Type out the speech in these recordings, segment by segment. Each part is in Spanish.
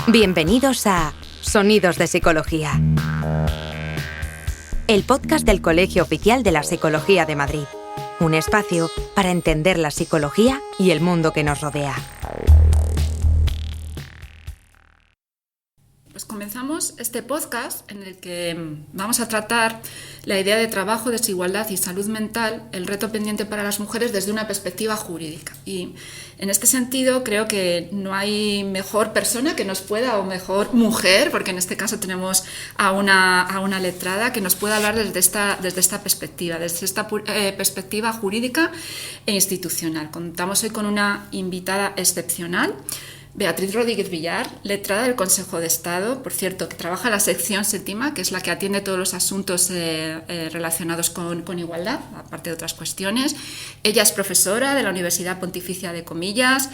Bienvenidos a Sonidos de Psicología, el podcast del Colegio Oficial de la Psicología de Madrid. Un espacio para entender la psicología y el mundo que nos rodea. Pues comenzamos este podcast en el que vamos a tratar la idea de trabajo, desigualdad y salud mental, el reto pendiente para las mujeres desde una perspectiva jurídica. Y en este sentido creo que no hay mejor persona que nos pueda, o mejor mujer, porque en este caso tenemos a una letrada que nos pueda hablar desde esta perspectiva, perspectiva jurídica e institucional. Contamos hoy con una invitada excepcional, Beatriz Rodríguez Villar, letrada del Consejo de Estado, por cierto, que trabaja en la sección séptima, que es la que atiende todos los asuntos relacionados con igualdad, aparte de otras cuestiones. Ella es profesora de la Universidad Pontificia de Comillas,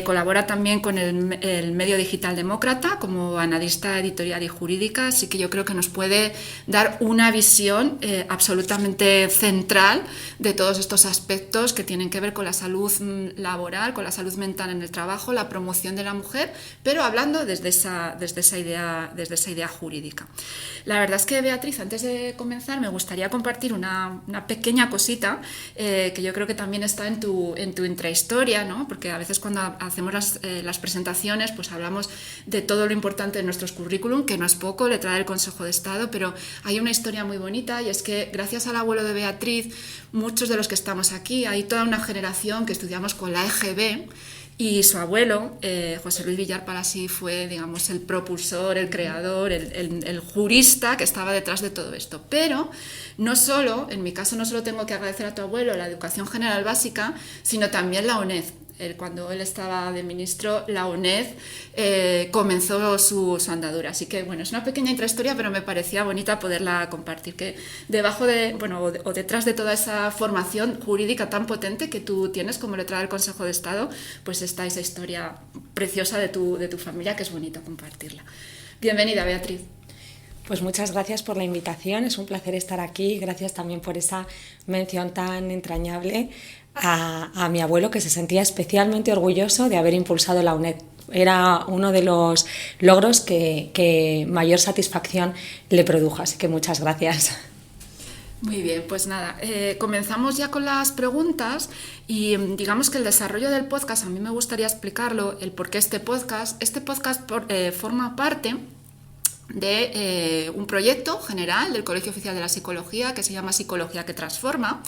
colabora también con el medio digital Demócrata como analista editorial y jurídica, así que yo creo que nos puede dar una visión absolutamente central de todos estos aspectos que tienen que ver con la salud laboral, con la salud mental en el trabajo, la promoción de la mujer, pero hablando desde esa idea jurídica. La verdad es que, Beatriz, antes de comenzar me gustaría compartir una pequeña cosita que yo creo que también está en tu intrahistoria, ¿no? Porque a veces cuando hacemos las presentaciones pues hablamos de todo lo importante de nuestros currículum, que no es poco, letrada del Consejo de Estado, pero hay una historia muy bonita, y es que gracias al abuelo de Beatriz, muchos de los que estamos aquí, hay toda una generación que estudiamos con la EGB. Y su abuelo, José Luis Villar Palasí, fue, digamos, el propulsor, el creador, el jurista que estaba detrás de todo esto. Pero en mi caso no solo tengo que agradecer a tu abuelo la educación general básica, sino también la UNED. Cuando él estaba de ministro, la UNED comenzó su andadura. Así que, bueno, es una pequeña intrahistoria, pero me parecía bonita poderla compartir, que o detrás de toda esa formación jurídica tan potente que tú tienes como letrada del Consejo de Estado, pues está esa historia preciosa de tu familia, que es bonita compartirla. Bienvenida, Beatriz. Pues muchas gracias por la invitación, es un placer estar aquí. Gracias también por esa mención tan entrañable a mi abuelo, que se sentía especialmente orgulloso de haber impulsado la UNED. Era uno de los logros que mayor satisfacción le produjo, así que muchas gracias. Muy bien, pues nada, comenzamos ya con las preguntas y digamos que el desarrollo del podcast, a mí me gustaría explicarlo, el por qué este podcast forma parte de un proyecto general del Colegio Oficial de la Psicología que se llama Psicología que Transforma.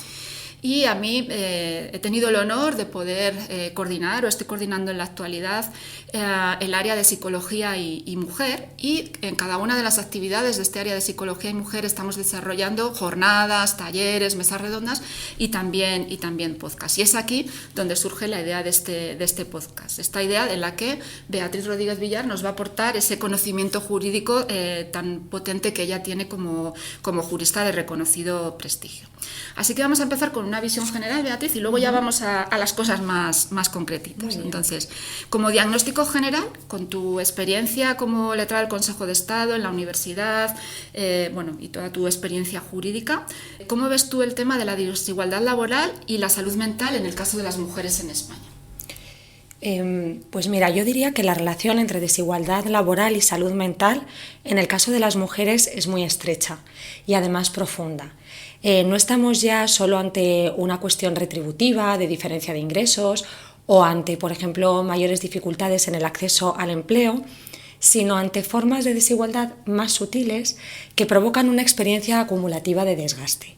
Y a mí he tenido el honor de poder coordinar, o estoy coordinando en la actualidad, el área de psicología y mujer, y en cada una de las actividades de este área de psicología y mujer estamos desarrollando jornadas, talleres, mesas redondas y también podcast. Y es aquí donde surge la idea de este podcast, esta idea en la que Beatriz Rodríguez Villar nos va a aportar ese conocimiento jurídico tan potente que ella tiene como jurista de reconocido prestigio. Así que vamos a empezar con una visión general, Beatriz, y luego ya vamos a las cosas más concretitas. Entonces, como diagnóstico general, con tu experiencia como letrada del Consejo de Estado en la universidad, y toda tu experiencia jurídica, ¿cómo ves tú el tema de la desigualdad laboral y la salud mental en el caso de las mujeres en España? Pues mira, yo diría que la relación entre desigualdad laboral y salud mental en el caso de las mujeres es muy estrecha y además profunda. No estamos ya solo ante una cuestión retributiva de diferencia de ingresos o ante, por ejemplo, mayores dificultades en el acceso al empleo, sino ante formas de desigualdad más sutiles que provocan una experiencia acumulativa de desgaste.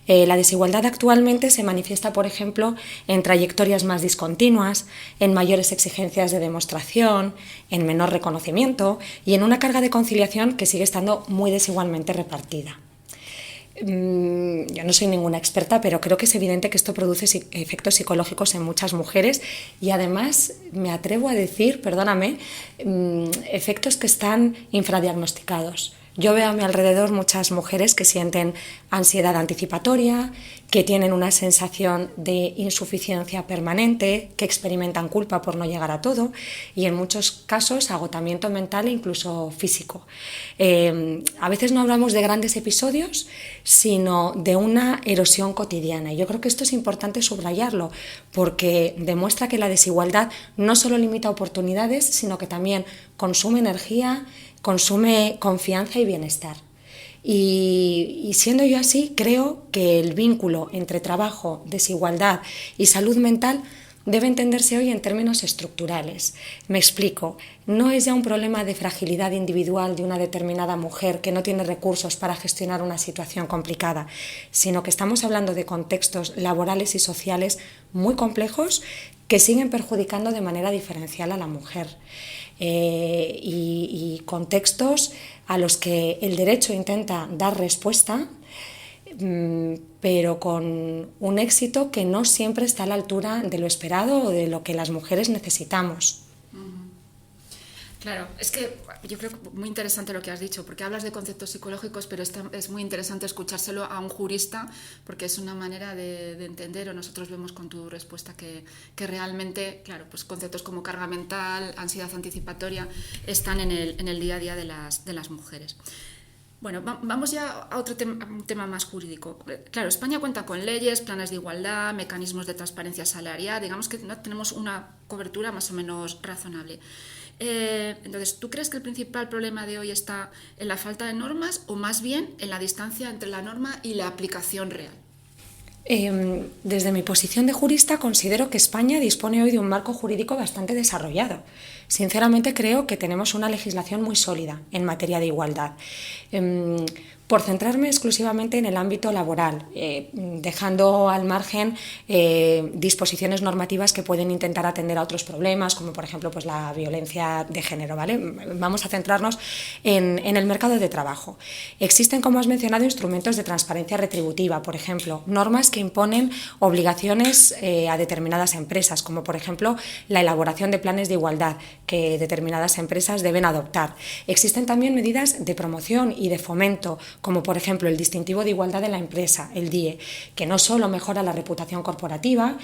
La desigualdad actualmente se manifiesta, por ejemplo, en trayectorias más discontinuas, en mayores exigencias de demostración, en menor reconocimiento y en una carga de conciliación que sigue estando muy desigualmente repartida. Yo no soy ninguna experta, pero creo que es evidente que esto produce efectos psicológicos en muchas mujeres y además me atrevo a decir, perdóname, efectos que están infradiagnosticados. Yo veo a mi alrededor muchas mujeres que sienten ansiedad anticipatoria, que tienen una sensación de insuficiencia permanente, que experimentan culpa por no llegar a todo y en muchos casos agotamiento mental e incluso físico. A veces no hablamos de grandes episodios, sino de una erosión cotidiana. Y yo creo que esto es importante subrayarlo porque demuestra que la desigualdad no solo limita oportunidades, sino que también consume energía, consume confianza y bienestar. Y siendo yo así, creo que el vínculo entre trabajo, desigualdad y salud mental debe entenderse hoy en términos estructurales. Me explico, no es ya un problema de fragilidad individual de una determinada mujer que no tiene recursos para gestionar una situación complicada, sino que estamos hablando de contextos laborales y sociales muy complejos que siguen perjudicando de manera diferencial a la mujer. Y contextos a los que el derecho intenta dar respuesta, pero con un éxito que no siempre está a la altura de lo esperado o de lo que las mujeres necesitamos. Claro, es que yo creo que muy interesante lo que has dicho, porque hablas de conceptos psicológicos, pero es muy interesante escuchárselo a un jurista, porque es una manera de entender, o nosotros vemos con tu respuesta que realmente, claro, pues conceptos como carga mental, ansiedad anticipatoria, están en el día a día de las mujeres. Bueno, vamos ya a otro un tema más jurídico. Claro, España cuenta con leyes, planes de igualdad, mecanismos de transparencia salarial, digamos que tenemos una cobertura más o menos razonable. Entonces, ¿tú crees que el principal problema de hoy está en la falta de normas o más bien en la distancia entre la norma y la aplicación real? Desde mi posición de jurista considero que España dispone hoy de un marco jurídico bastante desarrollado. Sinceramente creo que tenemos una legislación muy sólida en materia de igualdad. Por centrarme exclusivamente en el ámbito laboral, dejando al margen disposiciones normativas que pueden intentar atender a otros problemas, como por ejemplo pues, la violencia de género, ¿vale? Vamos a centrarnos en el mercado de trabajo. Existen, como has mencionado, instrumentos de transparencia retributiva, por ejemplo, normas que imponen obligaciones a determinadas empresas, como por ejemplo la elaboración de planes de igualdad que determinadas empresas deben adoptar. Existen también medidas de promoción y de fomento, como por ejemplo el distintivo de igualdad de la empresa, el DIE, que no solo mejora la reputación corporativa,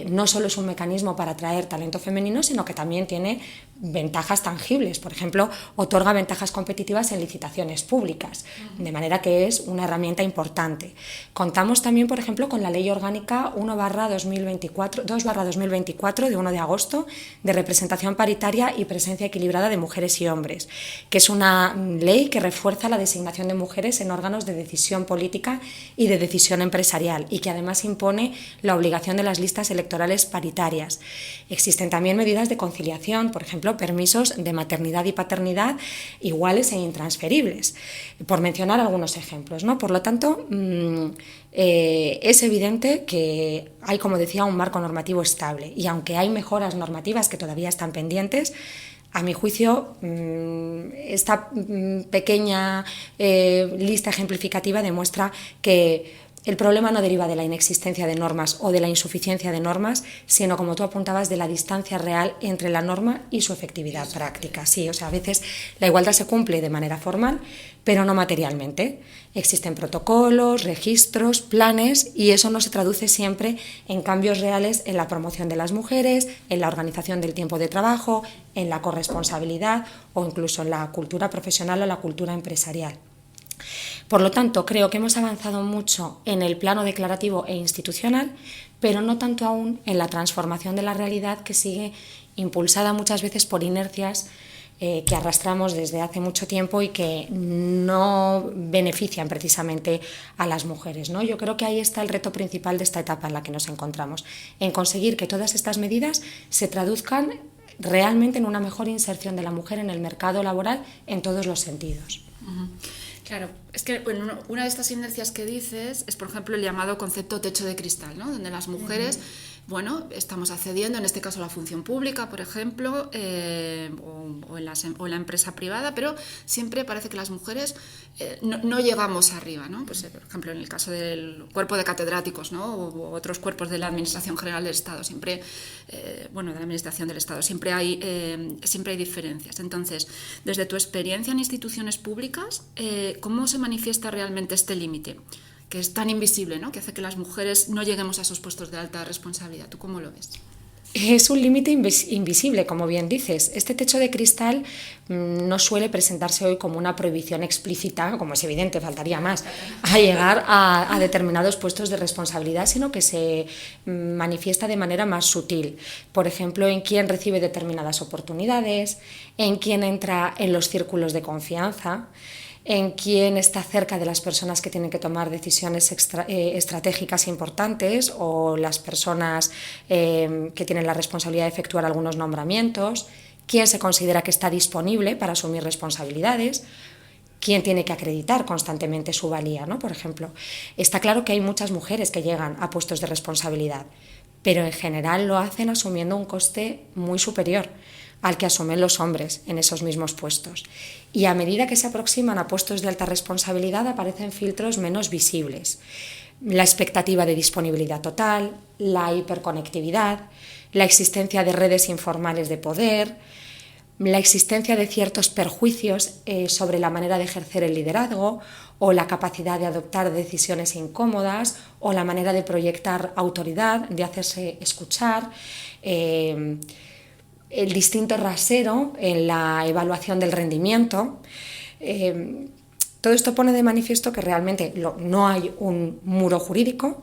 no solo es un mecanismo para atraer talento femenino, sino que también tiene ventajas tangibles. Por ejemplo, otorga ventajas competitivas en licitaciones públicas, de manera que es una herramienta importante. Contamos también, por ejemplo, con la Ley Orgánica 2/2024 de 1 de agosto de representación paritaria y presencia equilibrada de mujeres y hombres, que es una ley que refuerza la designación de mujeres en órganos de decisión política y de decisión empresarial y que además impone la obligación de las listas electorales paritarias. Existen también medidas de conciliación, por ejemplo, permisos de maternidad y paternidad iguales e intransferibles, por mencionar algunos ejemplos, ¿no? Por lo tanto, es evidente que hay, como decía, un marco normativo estable y aunque hay mejoras normativas que todavía están pendientes, a mi juicio, esta pequeña lista ejemplificativa demuestra que el problema no deriva de la inexistencia de normas o de la insuficiencia de normas, sino, como tú apuntabas, de la distancia real entre la norma y su efectividad práctica. Sí, o sea, a veces la igualdad se cumple de manera formal, pero no materialmente. Existen protocolos, registros, planes, y eso no se traduce siempre en cambios reales en la promoción de las mujeres, en la organización del tiempo de trabajo, en la corresponsabilidad o incluso en la cultura profesional o la cultura empresarial. Por lo tanto, creo que hemos avanzado mucho en el plano declarativo e institucional, pero no tanto aún en la transformación de la realidad, que sigue impulsada muchas veces por inercias que arrastramos desde hace mucho tiempo y que no benefician precisamente a las mujeres, ¿no? Yo creo que ahí está el reto principal de esta etapa en la que nos encontramos, en conseguir que todas estas medidas se traduzcan realmente en una mejor inserción de la mujer en el mercado laboral en todos los sentidos. Uh-huh. Claro, es que bueno, una de estas inercias que dices es, por ejemplo, el llamado concepto techo de cristal, ¿no? Donde las mujeres bueno, estamos accediendo, en este caso a la función pública, por ejemplo, o en la empresa privada, pero siempre parece que las mujeres no llegamos arriba, ¿no? Pues, por ejemplo, en el caso del cuerpo de catedráticos, ¿no? O otros cuerpos de la Administración General del Estado, siempre, de la Administración del Estado, siempre hay diferencias. Entonces, desde tu experiencia en instituciones públicas, ¿cómo se manifiesta realmente este límite, que es tan invisible, ¿no? Que hace que las mujeres no lleguemos a esos puestos de alta responsabilidad? ¿Tú cómo lo ves? Es un límite invisible, como bien dices. Este techo de cristal no suele presentarse hoy como una prohibición explícita, como es evidente, faltaría más, a llegar a determinados puestos de responsabilidad, sino que se manifiesta de manera más sutil. Por ejemplo, en quién recibe determinadas oportunidades, en quién entra en los círculos de confianza, en quién está cerca de las personas que tienen que tomar decisiones estratégicas importantes, o las personas que tienen la responsabilidad de efectuar algunos nombramientos, quién se considera que está disponible para asumir responsabilidades, quién tiene que acreditar constantemente su valía, ¿no? Por ejemplo, está claro que hay muchas mujeres que llegan a puestos de responsabilidad, pero en general lo hacen asumiendo un coste muy superior al que asumen los hombres en esos mismos puestos. Y a medida que se aproximan a puestos de alta responsabilidad aparecen filtros menos visibles. La expectativa de disponibilidad total, la hiperconectividad, la existencia de redes informales de poder, la existencia de ciertos perjuicios sobre la manera de ejercer el liderazgo, o la capacidad de adoptar decisiones incómodas, o la manera de proyectar autoridad, de hacerse escuchar, el distinto rasero en la evaluación del rendimiento. Todo esto pone de manifiesto que realmente no hay un muro jurídico,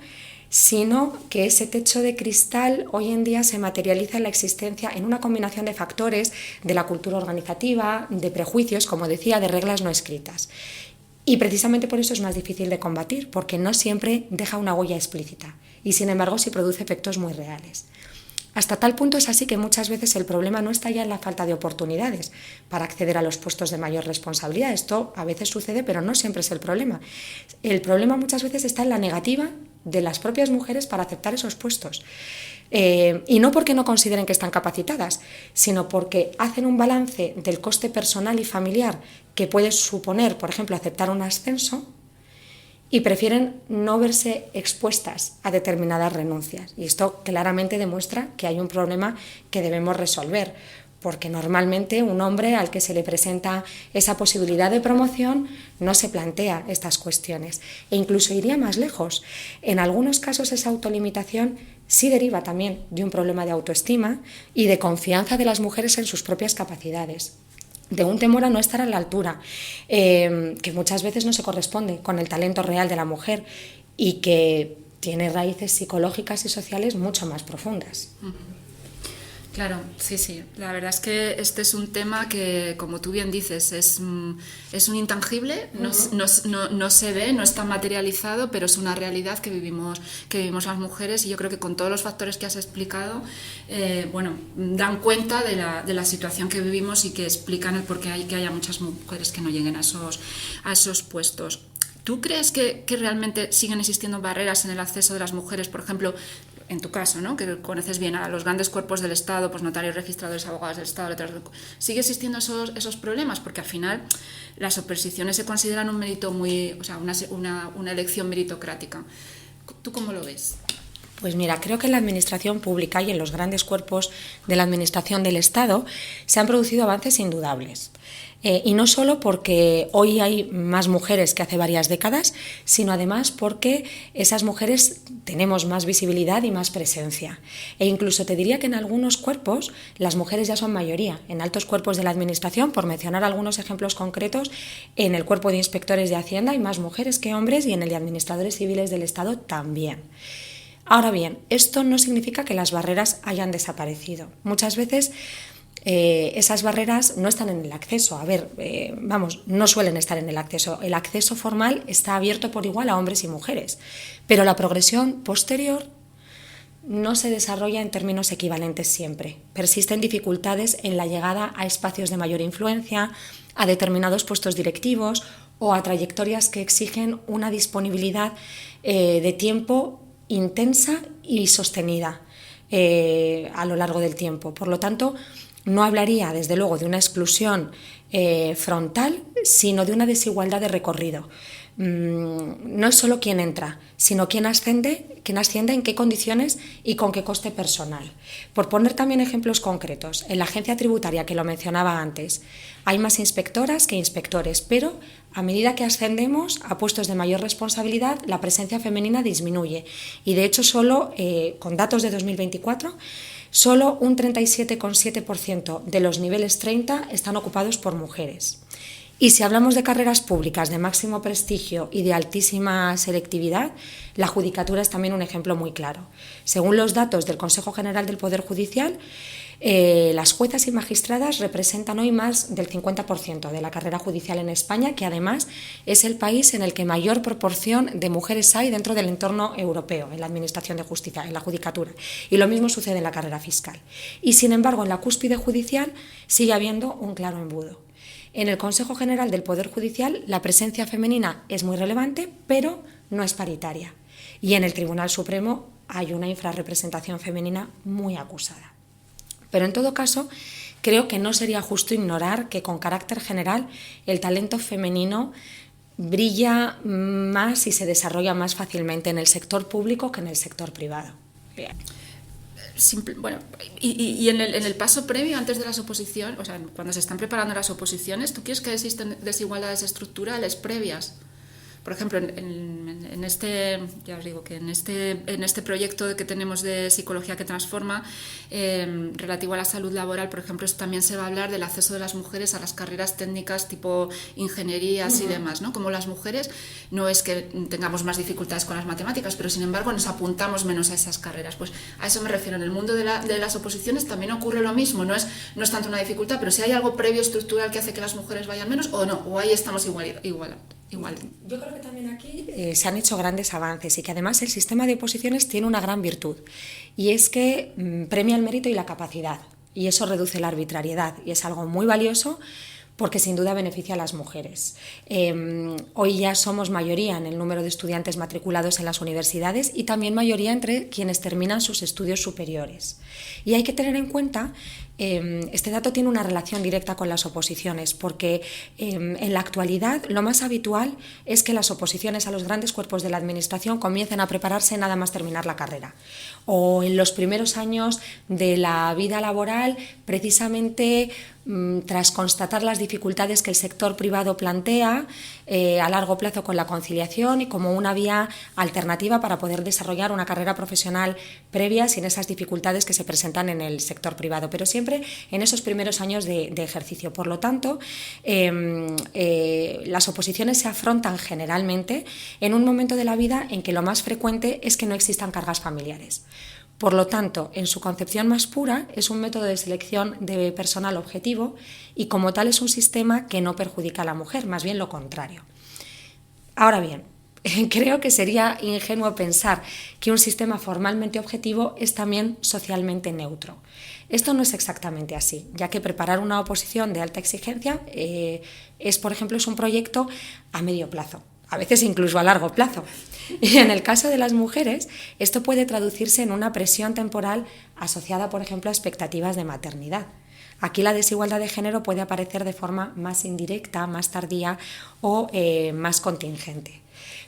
sino que ese techo de cristal hoy en día se materializa en la existencia, en una combinación de factores, de la cultura organizativa, de prejuicios, como decía, de reglas no escritas. Y precisamente por eso es más difícil de combatir, porque no siempre deja una huella explícita y, sin embargo, sí produce efectos muy reales. Hasta tal punto es así que muchas veces el problema no está ya en la falta de oportunidades para acceder a los puestos de mayor responsabilidad. Esto a veces sucede, pero no siempre es el problema. El problema muchas veces está en la negativa de las propias mujeres para aceptar esos puestos. Y no porque no consideren que están capacitadas, sino porque hacen un balance del coste personal y familiar que puede suponer, por ejemplo, aceptar un ascenso, y prefieren no verse expuestas a determinadas renuncias. Y esto claramente demuestra que hay un problema que debemos resolver, porque normalmente un hombre al que se le presenta esa posibilidad de promoción no se plantea estas cuestiones. E incluso iría más lejos. En algunos casos esa autolimitación sí deriva también de un problema de autoestima y de confianza de las mujeres en sus propias capacidades, de un temor a no estar a la altura, que muchas veces no se corresponde con el talento real de la mujer y que tiene raíces psicológicas y sociales mucho más profundas. Claro, sí. La verdad es que este es un tema que, como tú bien dices, es un intangible, no se ve, no está materializado, pero es una realidad que vivimos las mujeres, y yo creo que con todos los factores que has explicado, dan cuenta de la situación que vivimos y que explican el por qué haya muchas mujeres que no lleguen a esos puestos. ¿Tú crees que realmente siguen existiendo barreras en el acceso de las mujeres, por ejemplo, en tu caso, ¿no?, que conoces bien a los grandes cuerpos del Estado, pues notarios, registradores, abogados del Estado, sigue existiendo esos problemas? Porque al final las oposiciones se consideran un mérito una elección meritocrática. ¿Tú cómo lo ves? Pues mira, creo que en la administración pública y en los grandes cuerpos de la administración del Estado se han producido avances indudables. Y no solo porque hoy hay más mujeres que hace varias décadas, sino además porque esas mujeres tenemos más visibilidad y más presencia. E incluso te diría que en algunos cuerpos las mujeres ya son mayoría. En altos cuerpos de la Administración, por mencionar algunos ejemplos concretos, en el cuerpo de inspectores de Hacienda hay más mujeres que hombres, y en el de administradores civiles del Estado también. Ahora bien, esto no significa que las barreras hayan desaparecido. Muchas veces esas barreras no están en el acceso. No suelen estar en el acceso. El acceso formal está abierto por igual a hombres y mujeres, pero la progresión posterior no se desarrolla en términos equivalentes siempre. Persisten dificultades en la llegada a espacios de mayor influencia, a determinados puestos directivos o a trayectorias que exigen una disponibilidad de tiempo intensa y sostenida. a lo largo del tiempo. Por lo tanto, no hablaría, desde luego, de una exclusión frontal, sino de una desigualdad de recorrido. No es solo quién entra, sino quién asciende, en qué condiciones y con qué coste personal. Por poner también ejemplos concretos, en la agencia tributaria, que lo mencionaba antes, hay más inspectoras que inspectores, pero a medida que ascendemos a puestos de mayor responsabilidad, la presencia femenina disminuye. Y de hecho, solo con datos de 2024, solo un 37,7% de los niveles 30 están ocupados por mujeres. Y si hablamos de carreras públicas de máximo prestigio y de altísima selectividad, la judicatura es también un ejemplo muy claro. Según los datos del Consejo General del Poder Judicial, las juezas y magistradas representan hoy más del 50% de la carrera judicial en España, que además es el país en el que mayor proporción de mujeres hay dentro del entorno europeo, en la administración de justicia, en la judicatura. Y lo mismo sucede en la carrera fiscal. Y sin embargo, en la cúspide judicial sigue habiendo un claro embudo. En el Consejo General del Poder Judicial la presencia femenina es muy relevante, pero no es paritaria. Y en el Tribunal Supremo hay una infrarrepresentación femenina muy acusada. Pero en todo caso, creo que no sería justo ignorar que con carácter general el talento femenino brilla más y se desarrolla más fácilmente en el sector público que en el sector privado. Bien. Bueno, y en el paso previo, antes de las oposiciones, o sea, cuando se están preparando las oposiciones, ¿tú crees que existen desigualdades estructurales previas? Por ejemplo, en este, ya os digo que en este proyecto que tenemos de Psicología que Transforma, relativo a la salud laboral, por ejemplo, también se va a hablar del acceso de las mujeres a las carreras técnicas tipo ingenierías y demás, ¿no? Como las mujeres, no es que tengamos más dificultades con las matemáticas, pero sin embargo nos apuntamos menos a esas carreras. Pues a eso me refiero. En el mundo de las oposiciones también ocurre lo mismo. No es tanto una dificultad, pero si hay algo previo estructural que hace que las mujeres vayan menos o no, o ahí estamos igual. Yo creo que también aquí se han hecho grandes avances y que además el sistema de oposiciones tiene una gran virtud, y es que premia el mérito y la capacidad, y eso reduce la arbitrariedad, y es algo muy valioso porque sin duda beneficia a las mujeres. Hoy ya somos mayoría en el número de estudiantes matriculados en las universidades y también mayoría entre quienes terminan sus estudios superiores. Y hay que tener en cuenta, este dato tiene una relación directa con las oposiciones, porque en la actualidad lo más habitual es que las oposiciones a los grandes cuerpos de la administración comiencen a prepararse nada más terminar la carrera, o en los primeros años de la vida laboral, precisamente tras constatar las dificultades que el sector privado plantea a largo plazo con la conciliación y como una vía alternativa para poder desarrollar una carrera profesional previa sin esas dificultades que se presentan en el sector privado, pero siempre en esos primeros años de ejercicio. Por lo tanto, las oposiciones se afrontan generalmente en un momento de la vida en que lo más frecuente es que no existan cargas familiares. Por lo tanto, en su concepción más pura, es un método de selección de personal objetivo y como tal es un sistema que no perjudica a la mujer, más bien lo contrario. Ahora bien, creo que sería ingenuo pensar que un sistema formalmente objetivo es también socialmente neutro. Esto no es exactamente así, ya que preparar una oposición de alta exigencia por ejemplo, es un proyecto a medio plazo, a veces incluso a largo plazo. Y en el caso de las mujeres, esto puede traducirse en una presión temporal asociada, por ejemplo, a expectativas de maternidad. Aquí la desigualdad de género puede aparecer de forma más indirecta, más tardía o más contingente.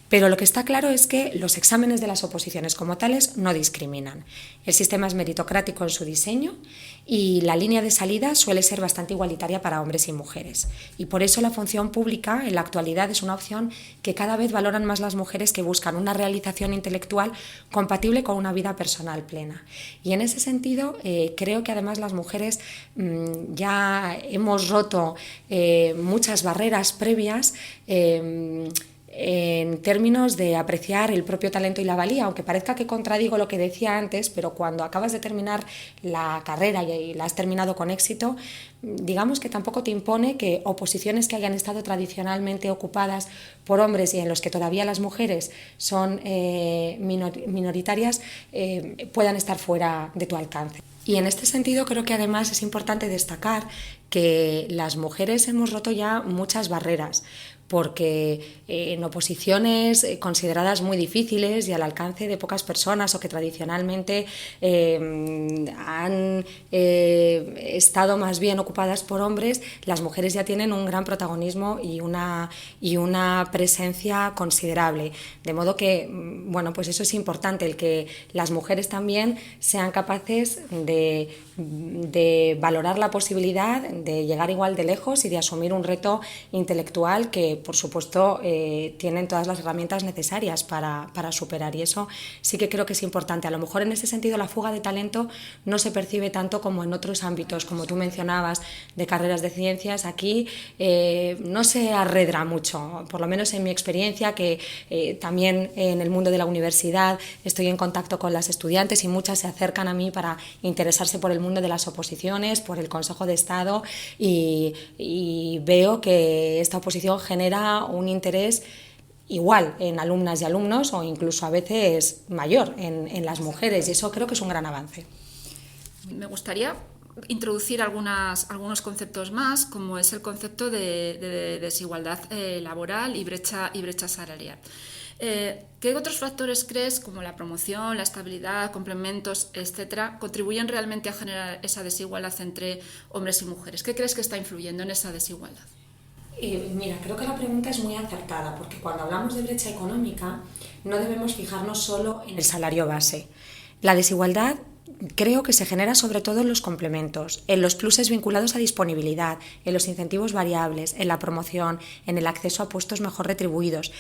Pero lo que está claro es que los exámenes de las oposiciones como tales no discriminan. El sistema es meritocrático en su diseño y la línea de salida suele ser bastante igualitaria para hombres y mujeres. Y por eso la función pública en la actualidad es una opción que cada vez valoran más las mujeres que buscan una realización intelectual compatible con una vida personal plena. Y en ese sentido creo que además las mujeres ya hemos roto muchas barreras previas en términos de apreciar el propio talento y la valía, aunque parezca que contradigo lo que decía antes, pero cuando acabas de terminar la carrera y la has terminado con éxito, digamos que tampoco te impone que oposiciones que hayan estado tradicionalmente ocupadas por hombres y en los que todavía las mujeres son minoritarias puedan estar fuera de tu alcance. Y en este sentido creo que además es importante destacar que las mujeres hemos roto ya muchas barreras, porque en oposiciones consideradas muy difíciles y al alcance de pocas personas o que tradicionalmente han estado más bien ocupadas por hombres, las mujeres ya tienen un gran protagonismo y una presencia considerable. De modo que, bueno, pues eso es importante, el que las mujeres también sean capaces de valorar la posibilidad de llegar igual de lejos y de asumir un reto intelectual que, por supuesto, tienen todas las herramientas necesarias para superar, y eso sí que creo que es importante. A lo mejor en ese sentido la fuga de talento no se percibe tanto como en otros ámbitos, como tú mencionabas, de carreras de ciencias. Aquí no se arredra mucho, por lo menos en mi experiencia, que también en el mundo de la universidad estoy en contacto con las estudiantes y muchas se acercan a mí para interesarse por el mundo de las oposiciones, por el Consejo de Estado, y veo que esta oposición genera un interés igual en alumnas y alumnos, o incluso a veces mayor en las mujeres, y eso creo que es un gran avance. Me gustaría introducir algunos conceptos más, como es el concepto de desigualdad laboral y brecha salarial. ¿Qué otros factores crees, como la promoción, la estabilidad, complementos, etcétera, contribuyen realmente a generar esa desigualdad entre hombres y mujeres? ¿Qué crees que está influyendo en esa desigualdad? Mira, creo que la pregunta es muy acertada, porque cuando hablamos de brecha económica no debemos fijarnos solo en el salario base. La desigualdad creo que se genera sobre todo en los complementos, en los pluses vinculados a disponibilidad, en los incentivos variables, en la promoción, en el acceso a puestos mejor retribuidos.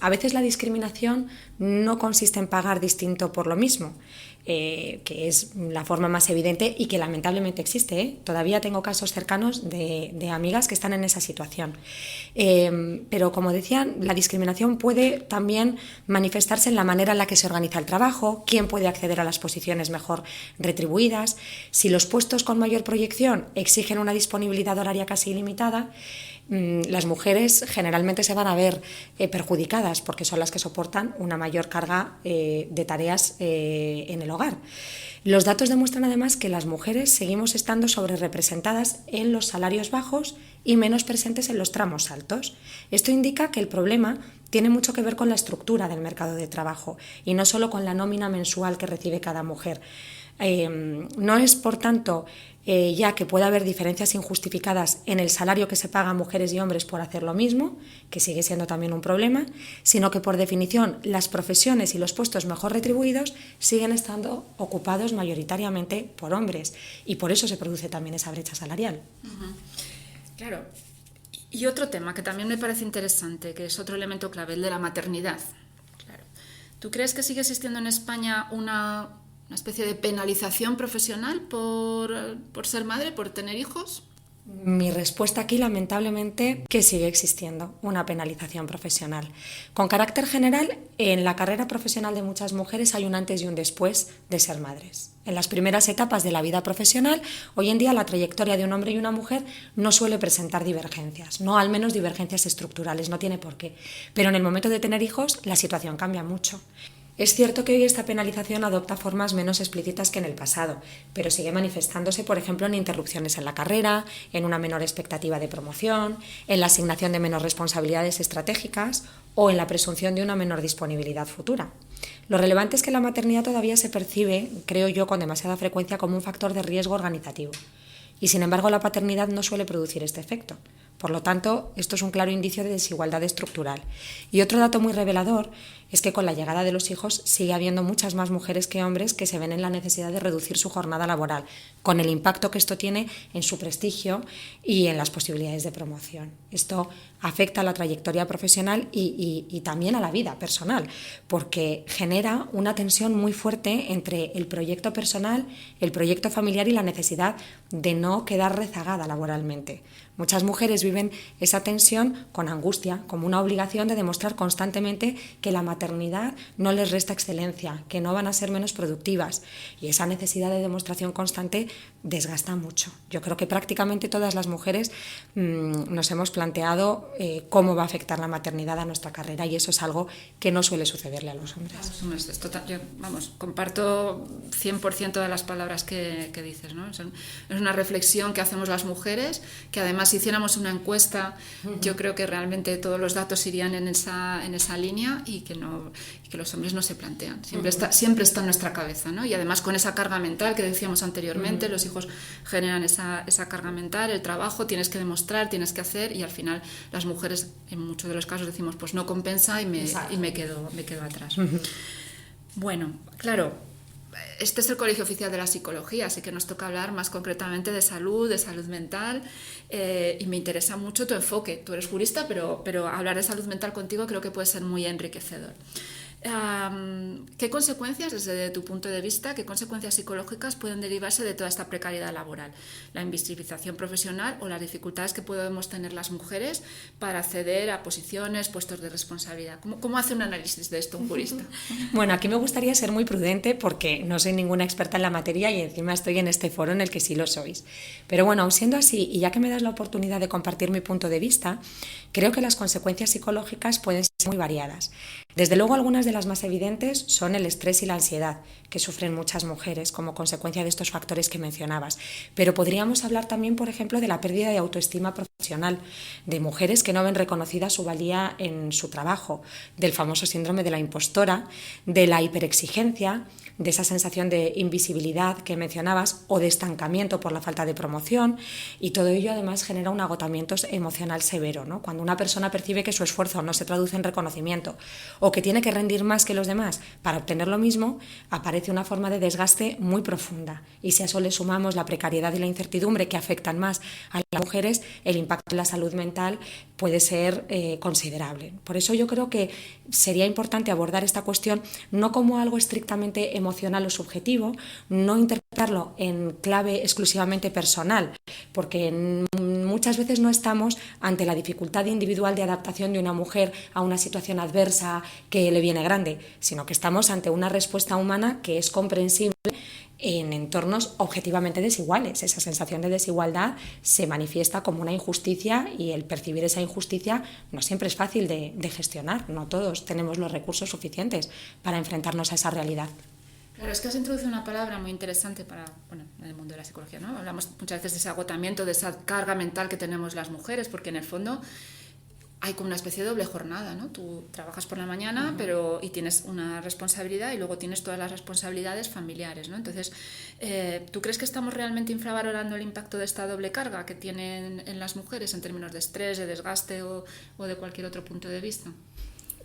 A veces la discriminación no consiste en pagar distinto por lo mismo, que es la forma más evidente y que lamentablemente existe. Todavía tengo casos cercanos de amigas que están en esa situación. Pero como decían, la discriminación puede también manifestarse en la manera en la que se organiza el trabajo, quién puede acceder a las posiciones mejor retribuidas. Si los puestos con mayor proyección exigen una disponibilidad horaria casi ilimitada, las mujeres generalmente se van a ver perjudicadas, porque son las que soportan una mayor carga de tareas en el hogar. Los datos demuestran además que las mujeres seguimos estando sobrerepresentadas en los salarios bajos y menos presentes en los tramos altos. Esto indica que el problema tiene mucho que ver con la estructura del mercado de trabajo y no solo con la nómina mensual que recibe cada mujer. No es, por tanto, ya que pueda haber diferencias injustificadas en el salario que se paga a mujeres y hombres por hacer lo mismo, que sigue siendo también un problema, sino que por definición las profesiones y los puestos mejor retribuidos siguen estando ocupados mayoritariamente por hombres, y por eso se produce también esa brecha salarial. Uh-huh. Claro. Y otro tema que también me parece interesante, que es otro elemento clave, el de la maternidad. Claro. ¿Tú crees que sigue existiendo en España una especie de penalización profesional por ser madre, por tener hijos? Mi respuesta aquí, lamentablemente, que sigue existiendo una penalización profesional. Con carácter general, en la carrera profesional de muchas mujeres hay un antes y un después de ser madres. En las primeras etapas de la vida profesional, hoy en día la trayectoria de un hombre y una mujer no suele presentar divergencias, no al menos divergencias estructurales, no tiene por qué. Pero en el momento de tener hijos, la situación cambia mucho. Es cierto que hoy esta penalización adopta formas menos explícitas que en el pasado, pero sigue manifestándose, por ejemplo, en interrupciones en la carrera, en una menor expectativa de promoción, en la asignación de menos responsabilidades estratégicas o en la presunción de una menor disponibilidad futura. Lo relevante es que la maternidad todavía se percibe, creo yo, con demasiada frecuencia como un factor de riesgo organizativo. Y sin embargo, la paternidad no suele producir este efecto. Por lo tanto, esto es un claro indicio de desigualdad estructural. Y otro dato muy revelador es que con la llegada de los hijos sigue habiendo muchas más mujeres que hombres que se ven en la necesidad de reducir su jornada laboral, con el impacto que esto tiene en su prestigio y en las posibilidades de promoción. Esto afecta a la trayectoria profesional y también a la vida personal, porque genera una tensión muy fuerte entre el proyecto personal, el proyecto familiar y la necesidad de no quedar rezagada laboralmente. Muchas mujeres viven esa tensión con angustia, como una obligación de demostrar constantemente que la maternidad no les resta excelencia, que no van a ser menos productivas, y esa necesidad de demostración constante desgasta mucho. Yo creo que prácticamente todas las mujeres nos hemos planteado cómo va a afectar la maternidad a nuestra carrera, y eso es algo que no suele sucederle a los hombres. Yo, comparto 100% de las palabras que dices, ¿no? Es una reflexión que hacemos las mujeres, que además si hiciéramos una encuesta, yo creo que realmente todos los datos irían en esa línea y que los hombres no se plantean. Siempre está en nuestra cabeza, ¿no? Y además con esa carga mental que decíamos anteriormente, los hijos generan esa carga mental, el trabajo, tienes que demostrar, tienes que hacer, y al final las mujeres en muchos de los casos decimos pues no compensa y me quedo atrás. Bueno, claro, este es el Colegio Oficial de la Psicología, así que nos toca hablar más concretamente de salud mental, y me interesa mucho tu enfoque. Tú eres jurista, pero hablar de salud mental contigo creo que puede ser muy enriquecedor. ¿Qué consecuencias, desde tu punto de vista, qué consecuencias psicológicas pueden derivarse de toda esta precariedad laboral? La invisibilización profesional o las dificultades que podemos tener las mujeres para acceder a posiciones, puestos de responsabilidad. ¿Cómo hace un análisis de esto un jurista? Bueno, aquí me gustaría ser muy prudente porque no soy ninguna experta en la materia y encima estoy en este foro en el que sí lo sois. Pero bueno, aun siendo así, y ya que me das la oportunidad de compartir mi punto de vista, creo que las consecuencias psicológicas pueden ser muy variadas. Desde luego, algunas de las más evidentes son el estrés y la ansiedad que sufren muchas mujeres como consecuencia de estos factores que mencionabas. Pero podríamos hablar también, por ejemplo, de la pérdida de autoestima profesional, de mujeres que no ven reconocida su valía en su trabajo, del famoso síndrome de la impostora, de la hiperexigencia, de esa sensación de invisibilidad que mencionabas o de estancamiento por la falta de promoción, y todo ello además genera un agotamiento emocional severo, ¿no? Cuando una persona percibe que su esfuerzo no se traduce en reconocimiento o que tiene que rendir más que los demás para obtener lo mismo, aparece una forma de desgaste muy profunda, y si a eso le sumamos la precariedad y la incertidumbre que afectan más a las mujeres, el impacto en la salud mental puede ser considerable. Por eso yo creo que sería importante abordar esta cuestión no como algo estrictamente emocional o subjetivo, no interpretarlo en clave exclusivamente personal, porque muchas veces no estamos ante la dificultad individual de adaptación de una mujer a una situación adversa que le viene grande, sino que estamos ante una respuesta humana que es comprensible en entornos objetivamente desiguales. Esa sensación de desigualdad se manifiesta como una injusticia, y el percibir esa injusticia no siempre es fácil de gestionar. No todos tenemos los recursos suficientes para enfrentarnos a esa realidad. Claro, es que has introducido una palabra muy interesante en el mundo de la psicología, ¿no? Hablamos muchas veces de ese agotamiento, de esa carga mental que tenemos las mujeres, porque en el fondo hay como una especie de doble jornada, ¿no? Tú trabajas por la mañana, y tienes una responsabilidad, y luego tienes todas las responsabilidades familiares, ¿no? Entonces, ¿tú crees que estamos realmente infravalorando el impacto de esta doble carga que tienen en las mujeres en términos de estrés, de desgaste o de cualquier otro punto de vista?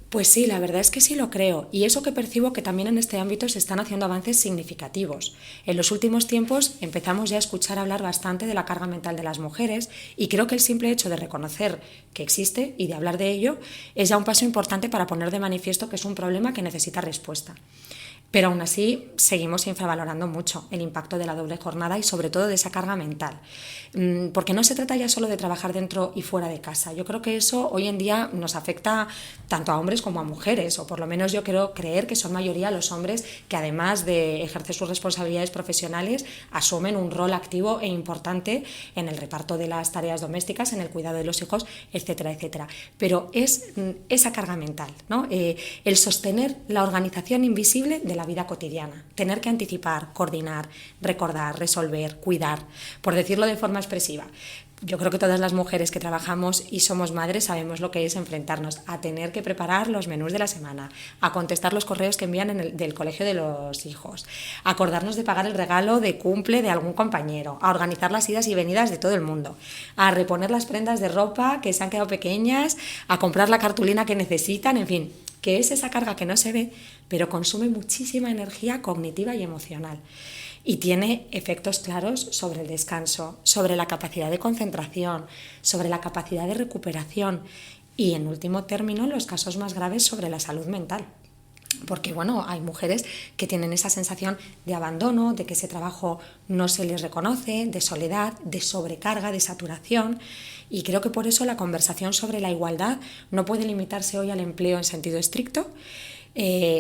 Pues sí, la verdad es que sí lo creo, y eso que percibo que también en este ámbito se están haciendo avances significativos. En los últimos tiempos empezamos ya a escuchar hablar bastante de la carga mental de las mujeres, y creo que el simple hecho de reconocer que existe y de hablar de ello es ya un paso importante para poner de manifiesto que es un problema que necesita respuesta. Pero aún así seguimos infravalorando mucho el impacto de la doble jornada y sobre todo de esa carga mental, porque no se trata ya solo de trabajar dentro y fuera de casa. Yo creo que eso hoy en día nos afecta tanto a hombres como a mujeres, o por lo menos yo quiero creer que son mayoría los hombres que, además de ejercer sus responsabilidades profesionales, asumen un rol activo e importante en el reparto de las tareas domésticas, en el cuidado de los hijos, etcétera, etcétera. Pero es esa carga mental, ¿no? El sostener la organización invisible de la vida cotidiana, tener que anticipar, coordinar, recordar, resolver, cuidar, por decirlo de forma expresiva. Yo creo que todas las mujeres que trabajamos y somos madres sabemos lo que es enfrentarnos a tener que preparar los menús de la semana, a contestar los correos que envían del colegio de los hijos, a acordarnos de pagar el regalo de cumple de algún compañero, a organizar las idas y venidas de todo el mundo, a reponer las prendas de ropa que se han quedado pequeñas, a comprar la cartulina que necesitan, en fin, que es esa carga que no se ve, pero consume muchísima energía cognitiva y emocional. Y tiene efectos claros sobre el descanso, sobre la capacidad de concentración, sobre la capacidad de recuperación y, en último término, en los casos más graves, sobre la salud mental. Porque bueno, hay mujeres que tienen esa sensación de abandono, de que ese trabajo no se les reconoce, de soledad, de sobrecarga, de saturación. Y creo que por eso la conversación sobre la igualdad no puede limitarse hoy al empleo en sentido estricto,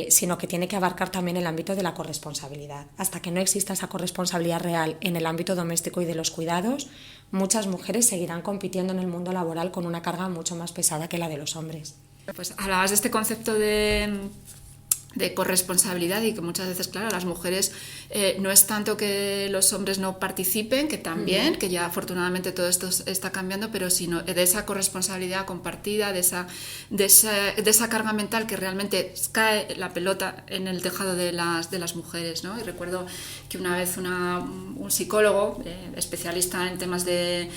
sino que tiene que abarcar también el ámbito de la corresponsabilidad. Hasta que no exista esa corresponsabilidad real en el ámbito doméstico y de los cuidados, muchas mujeres seguirán compitiendo en el mundo laboral con una carga mucho más pesada que la de los hombres. Pues hablabas de este concepto de de corresponsabilidad, y que muchas veces, claro, las mujeres no es tanto que los hombres no participen, que también, que ya afortunadamente todo esto está cambiando, pero sino de esa corresponsabilidad compartida, de esa carga mental que realmente cae la pelota en el tejado de las mujeres, ¿no? Y recuerdo que una vez un psicólogo especialista en temas de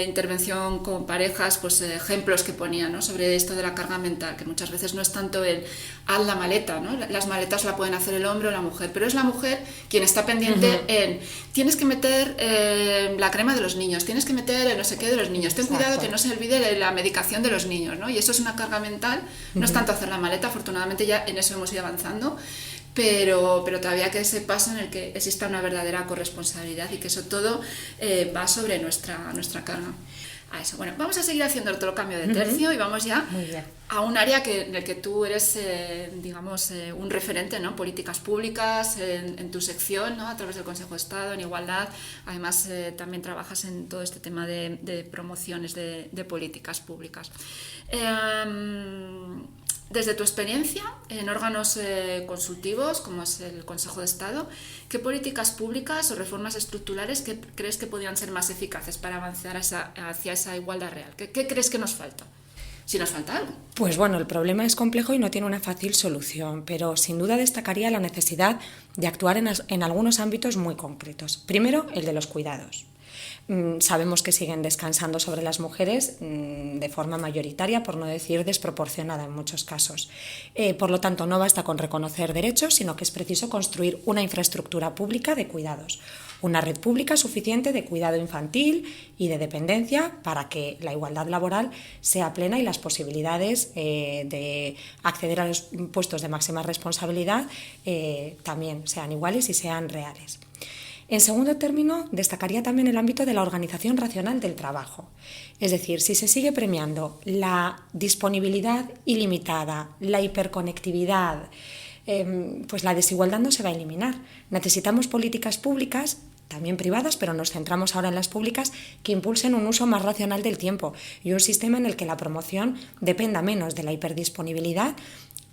intervención con parejas, pues ejemplos que ponía, ¿no?, sobre esto de la carga mental, que muchas veces no es tanto el haz la maleta, ¿no? Las maletas la pueden hacer el hombre o la mujer, pero es la mujer quien está pendiente en tienes que meter la crema de los niños, tienes que meter el no sé qué de los niños, ten cuidado que no se olvide de la medicación de los niños, ¿no? Y eso es una carga mental, no es tanto hacer la maleta, afortunadamente ya en eso hemos ido avanzando, pero todavía que ese paso en el que exista una verdadera corresponsabilidad y que eso todo va sobre nuestra carga. A eso. Bueno, vamos a seguir haciendo otro cambio de tercio y vamos ya a un área en el que tú eres, digamos, un referente, ¿no? Políticas públicas en tu sección, ¿no? A través del Consejo de Estado, en igualdad. Además, también trabajas en todo este tema de promociones de políticas públicas. Desde tu experiencia en órganos consultivos, como es el Consejo de Estado, ¿qué políticas públicas o reformas estructurales crees que podrían ser más eficaces para avanzar hacia esa igualdad real? ¿Qué crees que nos falta? Si nos falta algo. Pues bueno, el problema es complejo y no tiene una fácil solución, pero sin duda destacaría la necesidad de actuar en algunos ámbitos muy concretos. Primero, el de los cuidados. Sabemos que siguen descansando sobre las mujeres de forma mayoritaria, por no decir desproporcionada en muchos casos. Por lo tanto, no basta con reconocer derechos, sino que es preciso construir una infraestructura pública de cuidados, una red pública suficiente de cuidado infantil y de dependencia para que la igualdad laboral sea plena y las posibilidades de acceder a los puestos de máxima responsabilidad también sean iguales y sean reales. En segundo término, destacaría también el ámbito de la organización racional del trabajo. Es decir, si se sigue premiando la disponibilidad ilimitada, la hiperconectividad, pues la desigualdad no se va a eliminar. Necesitamos políticas públicas, también privadas, pero nos centramos ahora en las públicas, que impulsen un uso más racional del tiempo y un sistema en el que la promoción dependa menos de la hiperdisponibilidad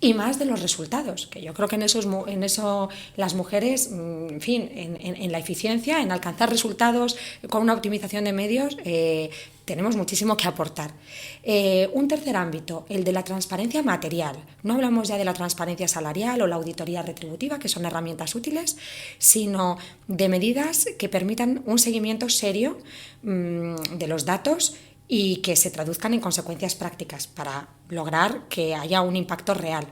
y más de los resultados, que yo creo que en eso las mujeres, en fin, en la eficiencia, en alcanzar resultados con una optimización de medios, tenemos muchísimo que aportar. Un tercer ámbito, el de la transparencia material. No hablamos ya de la transparencia salarial o la auditoría retributiva, que son herramientas útiles, sino de medidas que permitan un seguimiento serio de los datos y que se traduzcan en consecuencias prácticas para lograr que haya un impacto real.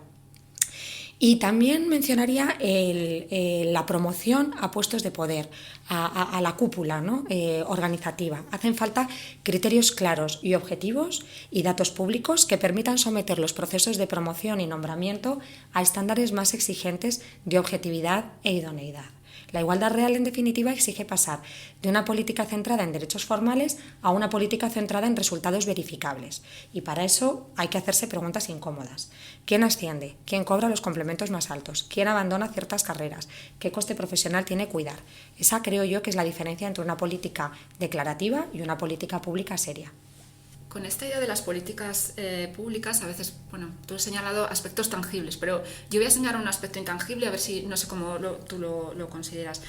Y también mencionaría la promoción a puestos de poder, a la cúpula, ¿no? Organizativa. Hacen falta criterios claros y objetivos y datos públicos que permitan someter los procesos de promoción y nombramiento a estándares más exigentes de objetividad e idoneidad. La igualdad real, en definitiva, exige pasar de una política centrada en derechos formales a una política centrada en resultados verificables. Y para eso hay que hacerse preguntas incómodas. ¿Quién asciende? ¿Quién cobra los complementos más altos? ¿Quién abandona ciertas carreras? ¿Qué coste profesional tiene cuidar? Esa creo yo que es la diferencia entre una política declarativa y una política pública seria. Con esta idea de las políticas públicas, a veces, bueno, tú has señalado aspectos tangibles, pero yo voy a señalar un aspecto intangible, a ver si, no sé cómo tú lo consideras.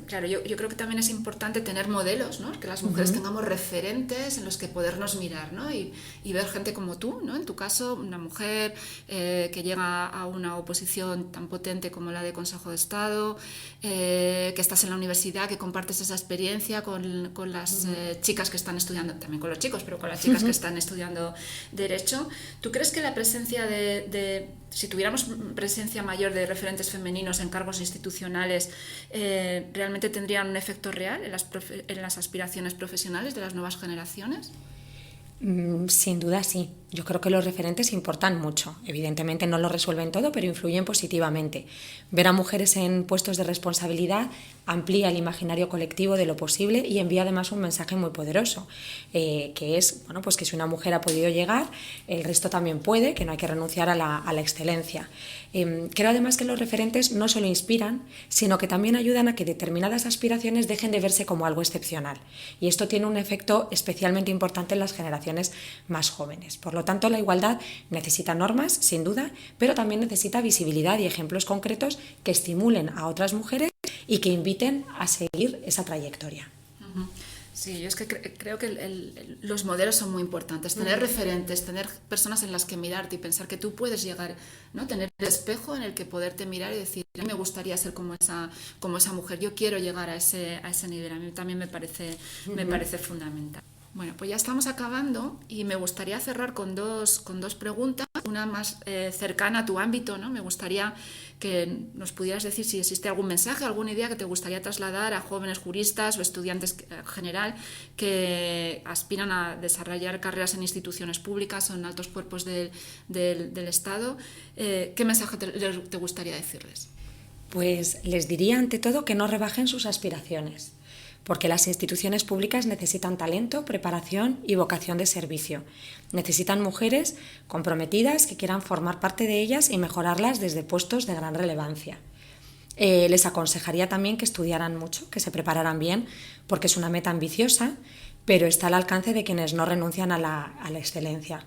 Claro, yo creo que también es importante tener modelos, ¿no? Que las mujeres tengamos referentes en los que podernos mirar, ¿no? Y ver gente como tú, ¿no? En tu caso, una mujer que llega a una oposición tan potente como la de Consejo de Estado, que estás en la universidad, que compartes esa experiencia con las chicas que están estudiando, también con los chicos, pero con las chicas que están estudiando Derecho. ¿Tú crees que la presencia si tuviéramos presencia mayor de referentes femeninos en cargos institucionales, realmente tendrían un efecto real en las aspiraciones profesionales de las nuevas generaciones? Sin duda sí. Yo creo que los referentes importan mucho. Evidentemente no lo resuelven todo, pero influyen positivamente. Ver a mujeres en puestos de responsabilidad amplía el imaginario colectivo de lo posible y envía además un mensaje muy poderoso, que es, bueno, pues que si una mujer ha podido llegar, el resto también puede, que no hay que renunciar a la excelencia. Creo además que los referentes no solo inspiran, sino que también ayudan a que determinadas aspiraciones dejen de verse como algo excepcional. Y esto tiene un efecto especialmente importante en las generaciones más jóvenes. Por lo tanto, la igualdad necesita normas, sin duda, pero también necesita visibilidad y ejemplos concretos que estimulen a otras mujeres y que inviten a seguir esa trayectoria. Sí, yo es que creo que los modelos son muy importantes, tener referentes, tener personas en las que mirarte y pensar que tú puedes llegar, ¿no? Tener el espejo en el que poderte mirar y decir, a mí me gustaría ser como esa mujer, yo quiero llegar a ese nivel, a mí también me parece fundamental. Bueno, pues ya estamos acabando y me gustaría cerrar con dos preguntas, una más cercana a tu ámbito, ¿no? Me gustaría que nos pudieras decir si existe algún mensaje, alguna idea que te gustaría trasladar a jóvenes juristas o estudiantes en general que aspiran a desarrollar carreras en instituciones públicas o en altos cuerpos del Estado. ¿Qué mensaje te gustaría decirles? Pues les diría ante todo que no rebajen sus aspiraciones, porque las instituciones públicas necesitan talento, preparación y vocación de servicio. Necesitan mujeres comprometidas que quieran formar parte de ellas y mejorarlas desde puestos de gran relevancia. Les aconsejaría también que estudiaran mucho, que se prepararan bien, porque es una meta ambiciosa, pero está al alcance de quienes no renuncian a la excelencia.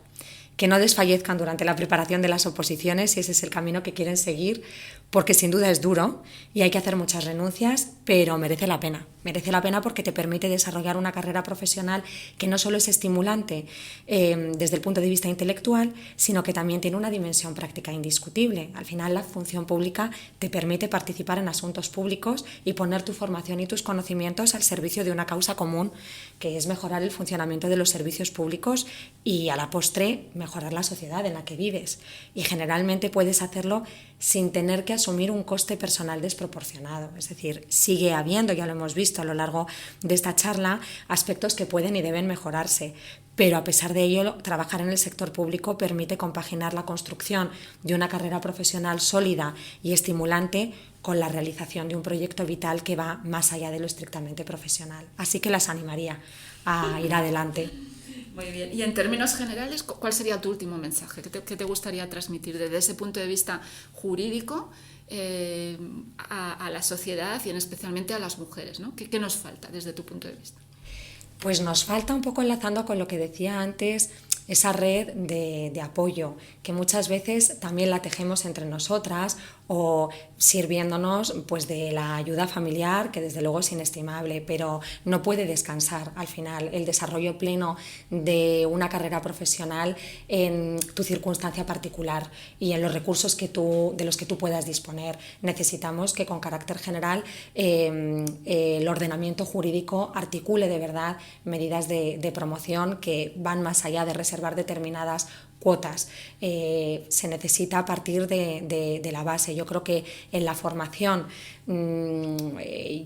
Que no desfallezcan durante la preparación de las oposiciones si ese es el camino que quieren seguir, porque sin duda es duro y hay que hacer muchas renuncias, pero merece la pena. Merece la pena porque te permite desarrollar una carrera profesional que no solo es estimulante desde el punto de vista intelectual, sino que también tiene una dimensión práctica indiscutible. Al final, la función pública te permite participar en asuntos públicos y poner tu formación y tus conocimientos al servicio de una causa común, que es mejorar el funcionamiento de los servicios públicos y, a la postre, mejorar la sociedad en la que vives. Y generalmente puedes hacerlo sin tener que asumir un coste personal desproporcionado. Es decir, sigue habiendo, ya lo hemos visto a lo largo de esta charla, aspectos que pueden y deben mejorarse. Pero a pesar de ello, trabajar en el sector público permite compaginar la construcción de una carrera profesional sólida y estimulante con la realización de un proyecto vital que va más allá de lo estrictamente profesional. Así que las animaría a ir adelante. Muy bien. Y en términos generales, ¿cuál sería tu último mensaje? ¿Qué te gustaría transmitir desde ese punto de vista jurídico a la sociedad y especialmente a las mujeres, ¿no? ¿Qué nos falta desde tu punto de vista? Pues nos falta, un poco enlazando con lo que decía antes, esa red de apoyo, que muchas veces también la tejemos entre nosotras o sirviéndonos pues de la ayuda familiar, que desde luego es inestimable, pero no puede descansar al final el desarrollo pleno de una carrera profesional en tu circunstancia particular y en los recursos de los que tú puedas disponer. Necesitamos que con carácter general el ordenamiento jurídico articule de verdad medidas de promoción que van más allá de reservar determinadas cuotas. Se necesita partir de la base. Yo creo que en la formación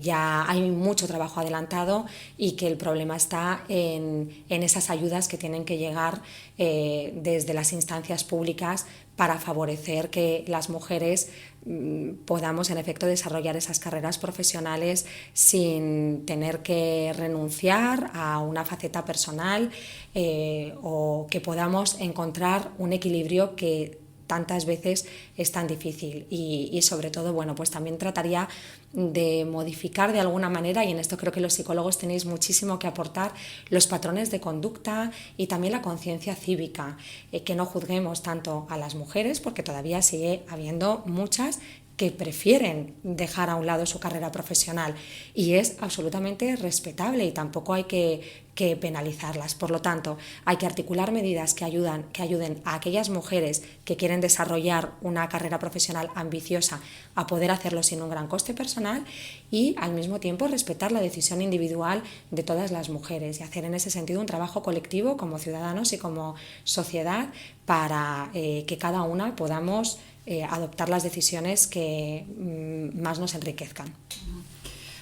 ya hay mucho trabajo adelantado y que el problema está en esas ayudas que tienen que llegar desde las instancias públicas para favorecer que las mujeres podamos en efecto desarrollar esas carreras profesionales sin tener que renunciar a una faceta personal o que podamos encontrar un equilibrio que tantas veces es tan difícil y sobre todo, bueno, pues también trataría de modificar de alguna manera, y en esto creo que los psicólogos tenéis muchísimo que aportar, los patrones de conducta y también la conciencia cívica, que no juzguemos tanto a las mujeres, porque todavía sigue habiendo muchas que prefieren dejar a un lado su carrera profesional y es absolutamente respetable y tampoco hay que penalizarlas. Por lo tanto, hay que articular medidas que ayuden a aquellas mujeres que quieren desarrollar una carrera profesional ambiciosa a poder hacerlo sin un gran coste personal y al mismo tiempo respetar la decisión individual de todas las mujeres y hacer en ese sentido un trabajo colectivo como ciudadanos y como sociedad para que cada una podamos adoptar las decisiones que más nos enriquezcan.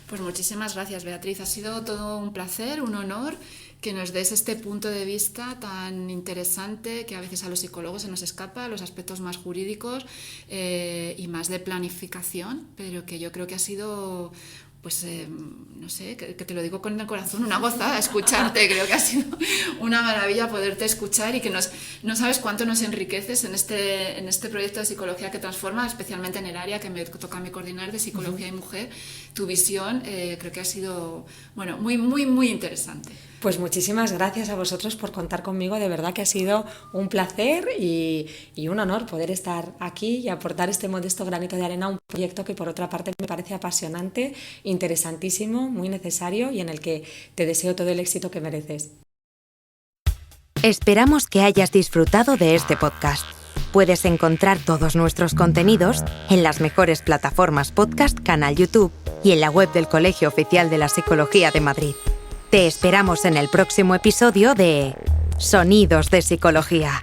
Pues muchísimas gracias, Beatriz. Ha sido todo un placer, un honor que nos des este punto de vista tan interesante que a veces a los psicólogos se nos escapa, los aspectos más jurídicos y más de planificación, pero que yo creo que ha sido... pues no sé, que te lo digo con el corazón, una gozada escucharte, creo que ha sido una maravilla poderte escuchar y que no sabes cuánto nos enriqueces en este proyecto de Psicología que Transforma, especialmente en el área que me toca a mí coordinar de Psicología y Mujer. Tu visión creo que ha sido, bueno, muy, muy, muy interesante. Pues muchísimas gracias a vosotros por contar conmigo, de verdad que ha sido un placer y un honor poder estar aquí y aportar este modesto granito de arena a un proyecto que por otra parte me parece apasionante, interesantísimo, muy necesario y en el que te deseo todo el éxito que mereces. Esperamos que hayas disfrutado de este podcast. Puedes encontrar todos nuestros contenidos en las mejores plataformas podcast, canal YouTube y en la web del Colegio Oficial de la Psicología de Madrid. Te esperamos en el próximo episodio de Sonidos de Psicología.